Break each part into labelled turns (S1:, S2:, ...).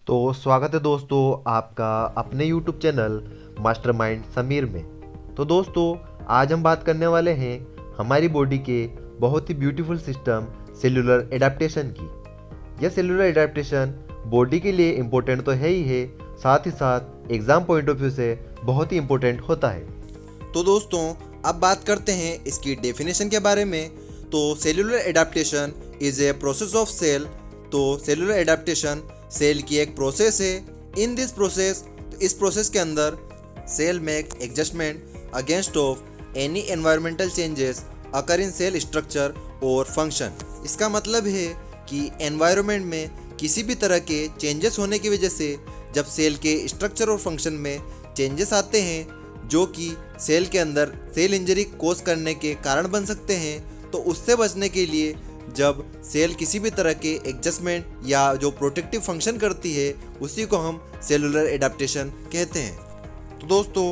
S1: तो स्वागत है दोस्तों आपका अपने YouTube चैनल मास्टरमाइंड समीर में। तो दोस्तों आज हम बात करने वाले हैं हमारी बॉडी के बहुत ही ब्यूटीफुल सिस्टम सेलुलर एडाप्टेशन की। यह सेलुलर एडाप्टेशन बॉडी के लिए इम्पोर्टेंट तो है ही है, साथ ही साथ एग्जाम पॉइंट ऑफ व्यू से बहुत ही इम्पोर्टेंट होता है।
S2: तो दोस्तों अब बात करते हैं इसकी डेफिनेशन के बारे में। तो cellular adaptation is a process of cell. तो सेलुलर एडाप्टेशन सेल की एक प्रोसेस है। इन दिस प्रोसेस, इस प्रोसेस के अंदर cell make adjustment against of any environmental changes occur in cell structure और फंक्शन। इसका मतलब है कि एनवायरनमेंट में किसी भी तरह के चेंजेस होने की वजह से जब सेल के स्ट्रक्चर और फंक्शन में चेंजेस आते हैं जो कि सेल के अंदर सेल इंजरी कोज करने के कारण बन सकते हैं, तो उससे बचने के लिए जब सेल किसी भी तरह के एडजस्टमेंट या जो प्रोटेक्टिव फंक्शन करती है उसी को हम सेलुलर एडाप्टेशन कहते हैं। तो दोस्तों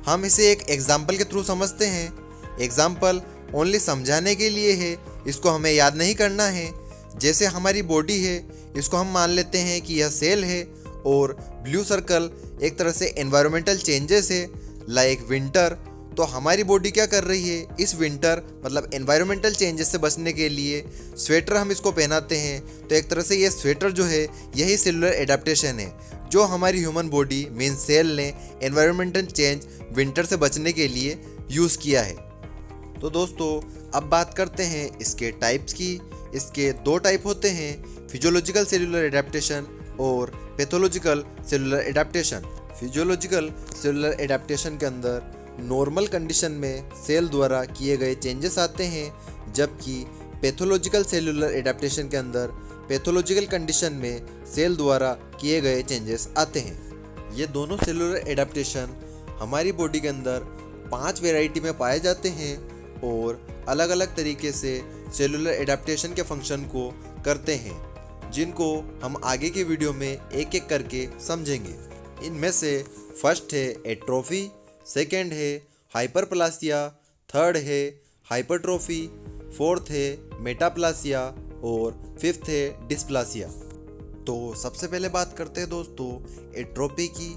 S2: हम इसे एक एग्जाम्पल के थ्रू समझते हैं। एग्जाम्पल ओनली समझाने के लिए है, इसको हमें याद नहीं करना है। जैसे हमारी बॉडी है, इसको हम मान लेते हैं कि यह सेल है और ब्लू सर्कल एक तरह से एनवायरमेंटल चेंजेस है लाइक विंटर। तो हमारी बॉडी क्या कर रही है, इस विंटर मतलब एनवायरमेंटल चेंजेस से बचने के लिए स्वेटर हम इसको पहनाते हैं। तो एक तरह से ये स्वेटर जो है यही सेलुलर एडाप्टेशन है जो हमारी ह्यूमन बॉडी मीन सेल ने एनवायरमेंटल चेंज विंटर से बचने के लिए यूज़ किया है। तो दोस्तों अब बात करते हैं इसके टाइप्स की। इसके दो टाइप होते हैं, फिजियोलॉजिकल सेलुलर एडाप्टेशन और pathological cellular adaptation. Physiological cellular adaptation के अंदर नॉर्मल कंडीशन में सेल द्वारा किए गए चेंजेस आते हैं, जबकि पैथोलॉजिकल सेलुलर एडाप्टेशन के अंदर पैथोलॉजिकल कंडीशन में सेल द्वारा किए गए चेंजेस आते हैं। ये दोनों सेलुलर एडाप्टेशन हमारी बॉडी के अंदर 5 वैरायटी में पाए जाते हैं और अलग अलग तरीके से सेलुलर एडाप्टेशन के फंक्शन को करते हैं, जिनको हम आगे की वीडियो में एक एक करके समझेंगे। इनमें से फर्स्ट है एट्रोफी, सेकेंड है हाइपरप्लासिया, थर्ड है हाइपरट्रोफी, फोर्थ है मेटाप्लासिया और फिफ्थ है डिस्प्लासिया। तो सबसे पहले बात करते हैं दोस्तों एट्रोफी की।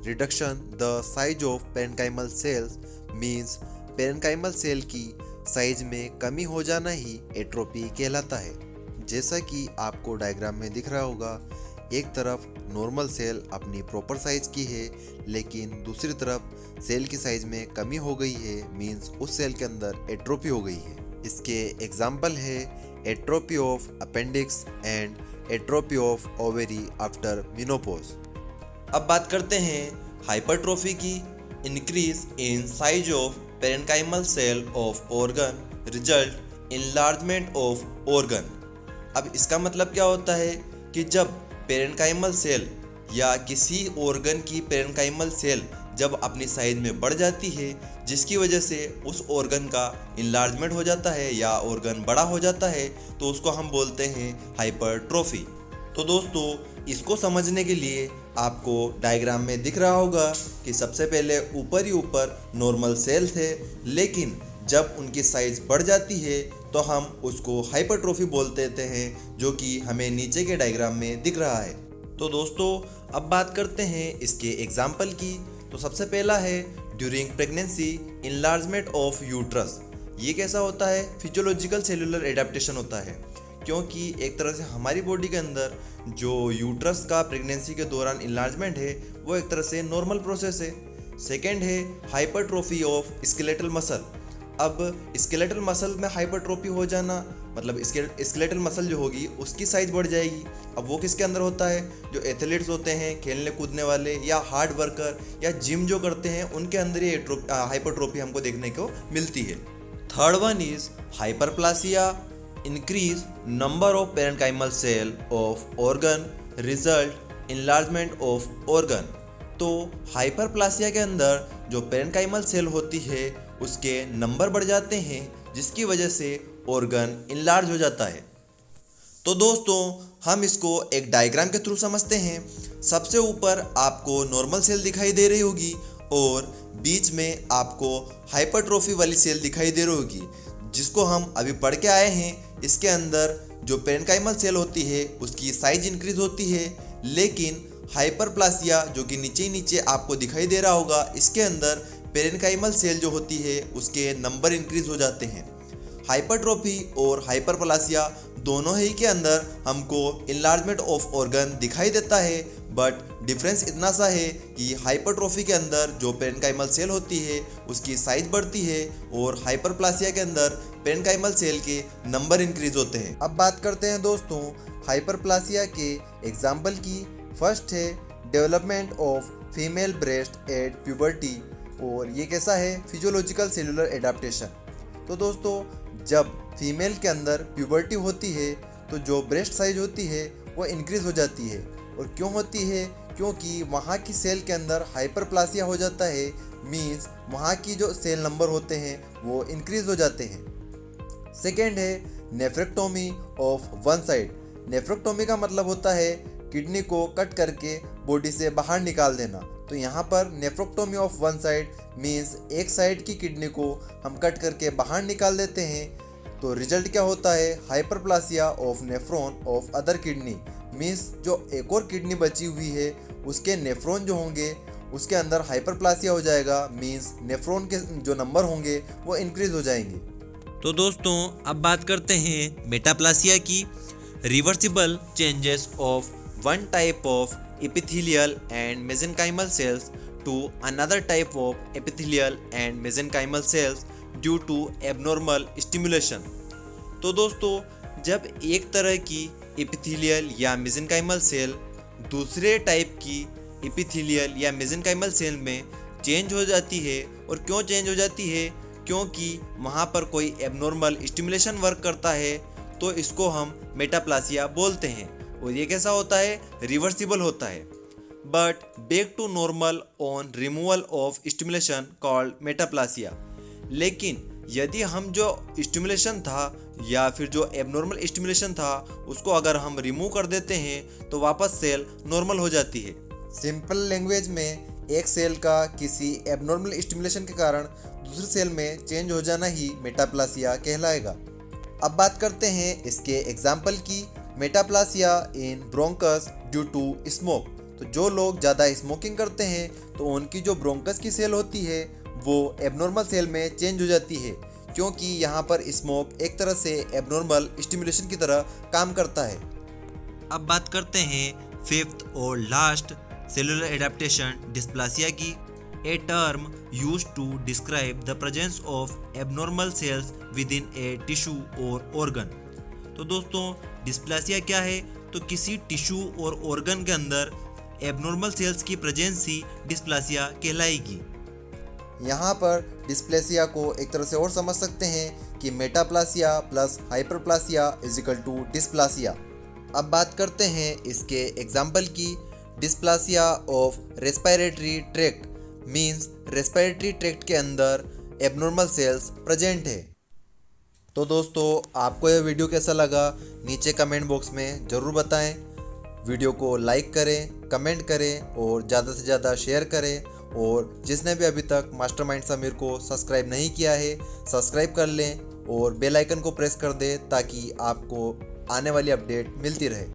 S2: Reduction the size of parenchymal cells means parenchymal cell की साइज में कमी हो जाना ही एट्रोफी कहलाता है। जैसा कि आपको डायग्राम में दिख रहा होगा, एक तरफ नॉर्मल सेल अपनी प्रॉपर साइज की है लेकिन दूसरी तरफ सेल की साइज में कमी हो गई है, मींस उस सेल के अंदर एट्रोफी हो गई है। इसके एग्जाम्पल है atrophy of appendix and atrophy of ovary after menopause. अब बात करते हैं हाइपरट्रोफी की। Increase in size of parenchymal cell of organ result enlargement of organ. अब इसका मतलब क्या होता है कि जब पेरेन्काइमल सेल या किसी ऑर्गन की पेरेन्काइमल सेल जब अपनी साइज में बढ़ जाती है, जिसकी वजह से उस ऑर्गन का इनलार्जमेंट हो जाता है या ऑर्गन बड़ा हो जाता है, तो उसको हम बोलते हैं हाइपरट्रोफी। तो दोस्तों इसको समझने के लिए आपको डायग्राम में दिख रहा होगा कि सबसे पहले ऊपर ही ऊपर नॉर्मल सेल थे, लेकिन जब उनकी साइज बढ़ जाती है तो हम उसको हाइपरट्रोफी बोल देते हैं, जो कि हमें नीचे के डायग्राम में दिख रहा है। तो दोस्तों अब बात करते हैं इसके एग्जाम्पल की। तो सबसे पहला है during pregnancy enlargement of uterus. ये कैसा होता है, फिजियोलॉजिकल सेलुलर एडाप्टेशन होता है, क्योंकि एक तरह से हमारी बॉडी के अंदर जो यूट्रस का प्रेगनेंसी के दौरान इनलार्जमेंट है वो एक तरह से नॉर्मल प्रोसेस है। सेकेंड है हाइपरट्रोफी ऑफ स्केलेटल मसल। अब स्केलेटल मसल में हाइपरट्रोफी हो जाना मतलब स्केलेटल मसल जो होगी उसकी साइज बढ़ जाएगी। अब वो किसके अंदर होता है, जो एथलीट्स होते हैं, खेलने कूदने वाले या हार्ड वर्कर या जिम जो करते हैं, उनके अंदर ये हाइपरट्रोफी हमको देखने को मिलती है। Third one is hyperplasia. Increase number of parenchymal cell of organ result enlargement of organ. तो हाइपरप्लासिया के अंदर जो पेरेन्काइमल सेल होती है उसके नंबर बढ़ जाते हैं, जिसकी वजह से ऑर्गन इनलार्ज हो जाता है। तो दोस्तों हम इसको एक डायग्राम के थ्रू समझते हैं। सबसे ऊपर आपको नॉर्मल सेल दिखाई दे रही होगी और बीच में आपको हाइपरट्रोफी वाली सेल दिखाई दे रही होगी, जिसको हम अभी पढ़ के आए हैं। इसके अंदर जो पेरेन्काइमल सेल होती है उसकी साइज इंक्रीज होती है, लेकिन हाइपरप्लासिया जो कि नीचे आपको दिखाई दे रहा होगा, इसके अंदर पेरेन्काइमल सेल जो होती है उसके नंबर इंक्रीज हो जाते हैं। हाइपरट्रोफी और हाइपरप्लासिया दोनों ही के अंदर हमको इनलार्जमेंट ऑफ ऑर्गन दिखाई देता है, बट डिफरेंस इतना सा है कि हाइपरट्रोफी के अंदर जो पेरेन्काइमल सेल होती है उसकी साइज बढ़ती है और हाइपरप्लासिया के अंदर पेरेन्काइमल सेल के नंबर इंक्रीज होते हैं। अब बात करते हैं दोस्तों हाइपरप्लासिया के एग्जाम्पल की। फर्स्ट है development of female breast at puberty, और ये कैसा है, फिजियोलॉजिकल सेलुलर एडाप्टेशन। तो दोस्तों जब फीमेल के अंदर प्यूबर्टी होती है तो जो ब्रेस्ट साइज होती है वो इंक्रीज हो जाती है। और क्यों होती है, क्योंकि वहाँ की सेल के अंदर हाइपरप्लासिया हो जाता है, मीन्स वहाँ की जो सेल नंबर होते हैं वो इंक्रीज हो जाते हैं। सेकेंड है nephrectomy of one side. Nephrectomy का मतलब होता है किडनी को कट करके बॉडी से बाहर निकाल देना। तो यहाँ पर nephrectomy of one side means एक साइड की किडनी को हम कट करके बाहर निकाल देते हैं। तो रिजल्ट क्या होता है, hyperplasia of nephron of other kidney, means जो एक और किडनी बची हुई है उसके नेफ्रॉन जो होंगे उसके अंदर हाइपरप्लासिया हो जाएगा, मीन्स नेफ्रॉन के जो नंबर होंगे वो इंक्रीज हो जाएंगे।
S3: तो दोस्तों अब बात करते हैं मेटाप्लासिया की। Reversible changes of one type of epithelial and mesenchymal cells to another type of epithelial and mesenchymal cells due to abnormal stimulation। तो दोस्तों जब एक तरह की epithelial या mesenchymal सेल दूसरे टाइप की epithelial या mesenchymal सेल में चेंज हो जाती है, और क्यों चेंज हो जाती है, क्योंकि वहाँ पर कोई एबनॉर्मल स्टिमुलेशन वर्क करता है, तो इसको हम मेटाप्लासिया बोलते हैं। और ये कैसा होता है, रिवर्सिबल होता है, but back to normal on removal of stimulation called metaplasia. लेकिन यदि हम जो स्टिमुलेशन था या फिर जो एबनॉर्मल स्टिमुलेशन था उसको अगर हम रिमूव कर देते हैं तो वापस सेल नॉर्मल हो जाती है।
S2: सिंपल लैंग्वेज में एक सेल का किसी एबनॉर्मल स्टिमुलेशन के कारण दूसरे सेल में चेंज हो जाना ही मेटाप्लासिया कहलाएगा। अब बात करते हैं इसके एग्जाम्पल की। Metaplasia in bronchus due to smoke. तो जो लोग ज़्यादा स्मोकिंग करते हैं तो उनकी जो ब्रोंकस की सेल होती है वो एबनॉर्मल सेल में चेंज हो जाती है, क्योंकि यहाँ पर स्मोक एक तरह से एबनॉर्मल स्टिमुलेशन की तरह काम करता है।
S3: अब बात करते हैं फिफ्थ और लास्ट सेलुलर एडाप्टेशन डिस्प्लासिया की। A term used to describe the presence of abnormal cells within a tissue और ऑर्गन। तो दोस्तों डिस्प्लासिया क्या है, तो किसी टिश्यू और ऑर्गन के अंदर एबनॉर्मल सेल्स की प्रेजेंस ही डिस्प्लासिया कहलाएगी।
S2: यहाँ पर डिस्प्लेसिया को एक तरह से और समझ सकते हैं कि metaplasia plus hyperplasia is equal to dysplasia. अब बात करते हैं इसके एग्जाम्पल की। Dysplasia of respiratory tract means respiratory tract के अंदर एबनॉर्मल सेल्स प्रेजेंट है। तो दोस्तों आपको यह वीडियो कैसा लगा नीचे कमेंट बॉक्स में ज़रूर बताएं। वीडियो को लाइक करें, कमेंट करें और ज़्यादा से ज़्यादा शेयर करें। और जिसने भी अभी तक मास्टरमाइंड समीर को सब्सक्राइब नहीं किया है सब्सक्राइब कर लें और बेल आइकन को प्रेस कर दें ताकि आपको आने वाली अपडेट मिलती रहे।